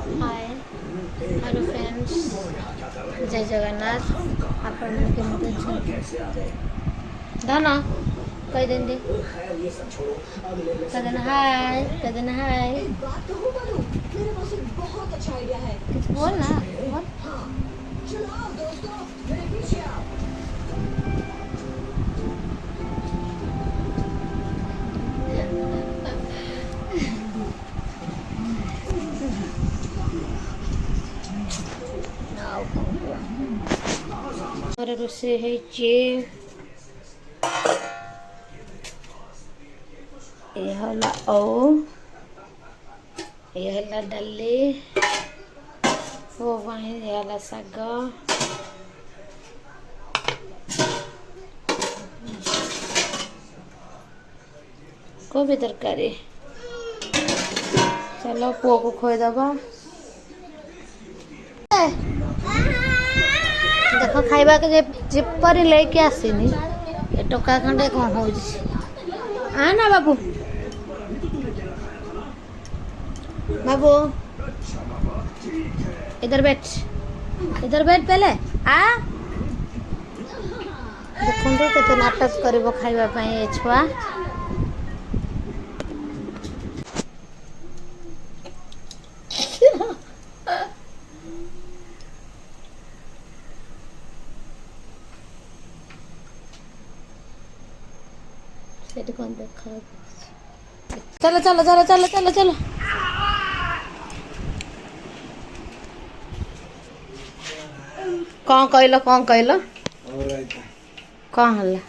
Hi hello friends, जय जगन्नाथ। आपण के मत धन कह देंगे कदन हाय कदन हाय कुछ बोल ना बोल। और रोसे है ये हला ये हला डल्ले वो वहीं ये हला सागा कोबी तरकारी। चलो पुओ को खोई दबा। देख खाइबा के जेपरी लेके आसीनी ए टका खंडे कौन हो ना बाबू बाबू इधर बैठ पहले आ देखो केते नाटक करिवो खाइबा पई ए छुआ। चलो चलो चलो चलो चलो चलो कौन कहलो कौन कहलो कौन हल्ला